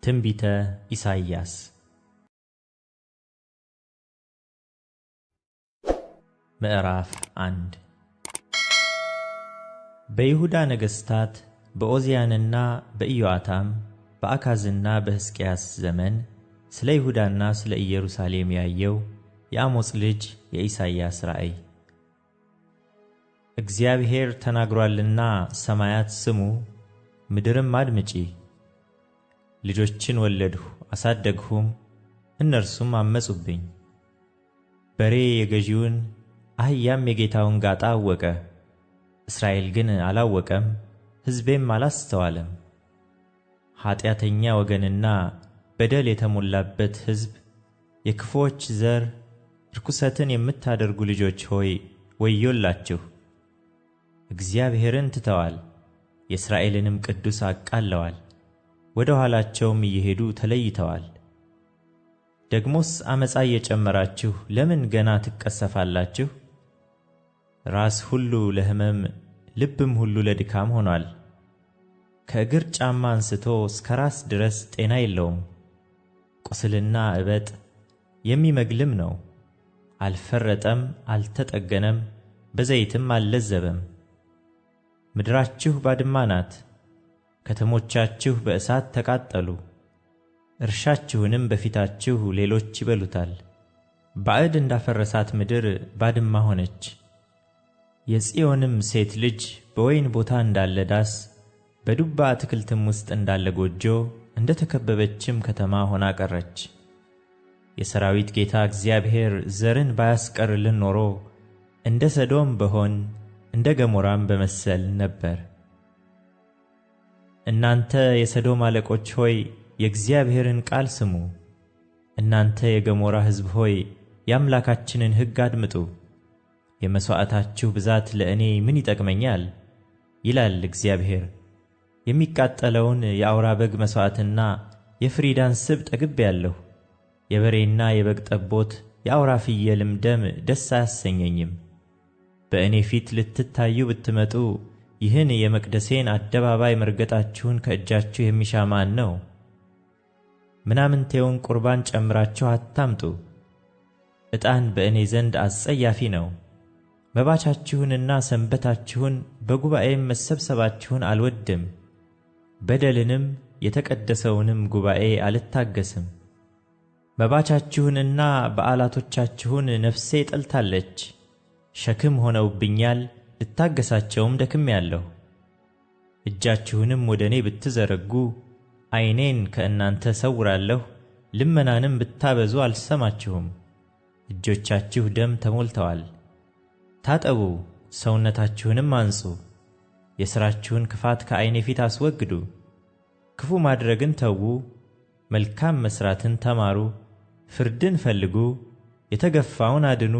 ትንቢተ ኢሳይያስ ምዕራፍ 1 በይሁዳ ነገሥታት በዖዝያንና በኢዮአታም በአካዝና በሕዝቅያስ ዘመን ስለ ይሁዳና ስለ ኢየሩሳሌም ያየው የአሞጽ ልጅ የኢሳይያስ ራእይ። እግዚአብሔር ተናግሯልና ሰማያት ስሙ፣ ምድርም አድምጪ። ልጆችን ወለድሁ አሳደግሁም፣ እነርሱም አመጹብኝ። በሬ የገዢውን አህያም የጌታውን ጋጣ አወቀ። እስራኤል ግን አላወቀም፣ ሕዝቤም አላስተዋለም። ኀጢአተኛ ወገንና በደል የተሞላበት ሕዝብ፣ የክፉዎች ዘር፣ ርኩሰትን የምታደርጉ ልጆች ሆይ ወዮላችሁ! እግዚአብሔርን ትተዋል፣ የእስራኤልንም ቅዱስ አቃለዋል። ወደ ኋላቸውም እየሄዱ ተለይተዋል። ደግሞስ ዓመፃ እየጨመራችሁ ለምን ገና ትቀሰፋላችሁ? ራስ ሁሉ ለሕመም ልብም ሁሉ ለድካም ሆኗል። ከእግር ጫማ አንስቶ እስከ ራስ ድረስ ጤና የለውም። ቁስልና እበጥ የሚመግልም ነው። አልፈረጠም፣ አልተጠገነም፣ በዘይትም አልለዘበም። ምድራችሁ ባድማ ናት፣ ከተሞቻችሁ በእሳት ተቃጠሉ። እርሻችሁንም በፊታችሁ ሌሎች ይበሉታል። ባዕድ እንዳፈረሳት ምድር ባድማ ሆነች። የጽዮንም ሴት ልጅ በወይን ቦታ እንዳለ ዳስ፣ በዱባ አትክልትም ውስጥ እንዳለ ጎጆ፣ እንደ ተከበበችም ከተማ ሆና ቀረች። የሰራዊት ጌታ እግዚአብሔር ዘርን ባያስቀርልን ኖሮ እንደ ሰዶም በሆን እንደ ገሞራም በመሰል ነበር። እናንተ የሰዶም አለቆች ሆይ የእግዚአብሔርን ቃል ስሙ። እናንተ የገሞራ ሕዝብ ሆይ የአምላካችንን ሕግ አድምጡ። የመሥዋዕታችሁ ብዛት ለእኔ ምን ይጠቅመኛል? ይላል እግዚአብሔር። የሚቃጠለውን የአውራ በግ መሥዋዕትና የፍሪዳን ስብ ጠግቤአለሁ። የበሬና የበግ ጠቦት የአውራ ፍየልም ደም ደስ አያሰኘኝም። በእኔ ፊት ልትታዩ ብትመጡ ይህን የመቅደሴን አደባባይ መርገጣችሁን ከእጃችሁ የሚሻ ማን ነው? ምናምንቴውን ቁርባን ጨምራችሁ አታምጡ። ዕጣን በእኔ ዘንድ አስጸያፊ ነው። መባቻችሁንና ሰንበታችሁን በጉባኤም መሰብሰባችሁን አልወድም። በደልንም የተቀደሰውንም ጉባኤ አልታገስም። መባቻችሁንና በዓላቶቻችሁን ነፍሴ ጠልታለች። ሸክም ሆነውብኛል፣ ልታገሳቸውም ደክሜአለሁ። እጃችሁንም ወደ እኔ ብትዘረጉ ዓይኔን ከእናንተ ሰውራለሁ። ልመናንም ብታበዙ አልሰማችሁም። እጆቻችሁ ደም ተሞልተዋል። ታጠቡ፣ ሰውነታችሁንም አንጹ። የሥራችሁን ክፋት ከዓይኔ ፊት አስወግዱ። ክፉ ማድረግን ተዉ፣ መልካም መሥራትን ተማሩ። ፍርድን ፈልጉ፣ የተገፋውን አድኑ።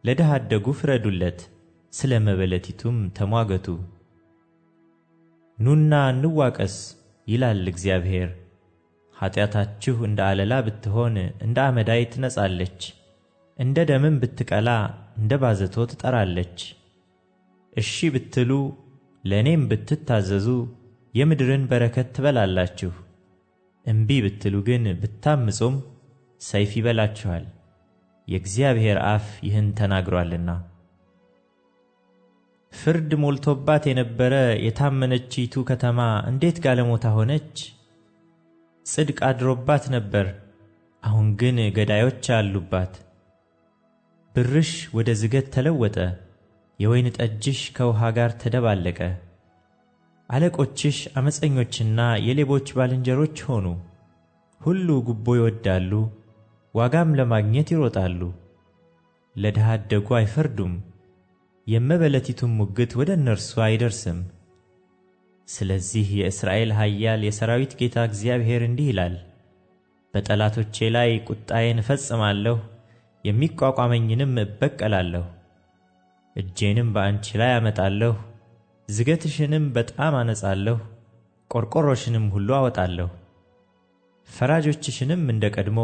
ለድሃ አደጉ ፍረዱለት፣ ስለ መበለቲቱም ተሟገቱ። ኑና እንዋቀስ ይላል እግዚአብሔር። ኀጢአታችሁ እንደ አለላ ብትሆን እንደ አመዳይ ትነጻለች፣ እንደ ደምም ብትቀላ እንደ ባዘቶ ትጠራለች። እሺ ብትሉ ለእኔም ብትታዘዙ የምድርን በረከት ትበላላችሁ። እምቢ ብትሉ ግን ብታምፁም ሰይፍ ይበላችኋል። የእግዚአብሔር አፍ ይህን ተናግሯልና። ፍርድ ሞልቶባት የነበረ የታመነችይቱ ከተማ እንዴት ጋለሞታ ሆነች! ጽድቅ አድሮባት ነበር፣ አሁን ግን ገዳዮች አሉባት። ብርሽ ወደ ዝገት ተለወጠ፣ የወይን ጠጅሽ ከውሃ ጋር ተደባለቀ። አለቆችሽ ዓመፀኞችና የሌቦች ባልንጀሮች ሆኑ። ሁሉ ጉቦ ይወዳሉ፣ ዋጋም ለማግኘት ይሮጣሉ። ለድሃ አደጉ አይፈርዱም፣ የመበለቲቱም ሙግት ወደ እነርሱ አይደርስም። ስለዚህ የእስራኤል ኃያል የሰራዊት ጌታ እግዚአብሔር እንዲህ ይላል፣ በጠላቶቼ ላይ ቁጣዬን እፈጽማለሁ፣ የሚቋቋመኝንም እበቀላለሁ። እጄንም በአንቺ ላይ አመጣለሁ፣ ዝገትሽንም በጣም አነጻለሁ፣ ቆርቆሮሽንም ሁሉ አወጣለሁ። ፈራጆችሽንም እንደ ቀድሞ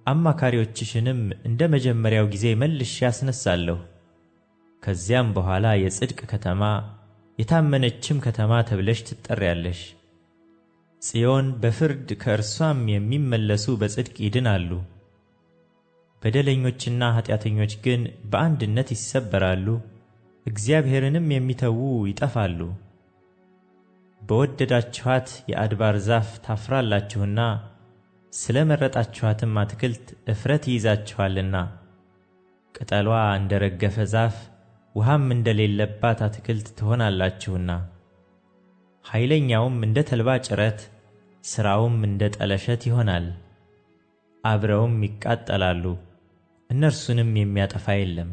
አማካሪዎችሽንም እንደ መጀመሪያው ጊዜ መልሼ ያስነሳለሁ። ከዚያም በኋላ የጽድቅ ከተማ የታመነችም ከተማ ተብለሽ ትጠሪያለሽ። ጽዮን በፍርድ ከእርሷም የሚመለሱ በጽድቅ ይድናሉ። በደለኞችና ኃጢአተኞች ግን በአንድነት ይሰበራሉ፣ እግዚአብሔርንም የሚተዉ ይጠፋሉ። በወደዳችኋት የአድባር ዛፍ ታፍራላችሁና ስለ መረጣችኋትም አትክልት እፍረት ይይዛችኋልና። ቅጠሏ እንደ ረገፈ ዛፍ ውሃም እንደሌለባት አትክልት ትሆናላችሁና። ኃይለኛውም እንደ ተልባ ጭረት ሥራውም እንደ ጠለሸት ይሆናል። አብረውም ይቃጠላሉ፣ እነርሱንም የሚያጠፋ የለም።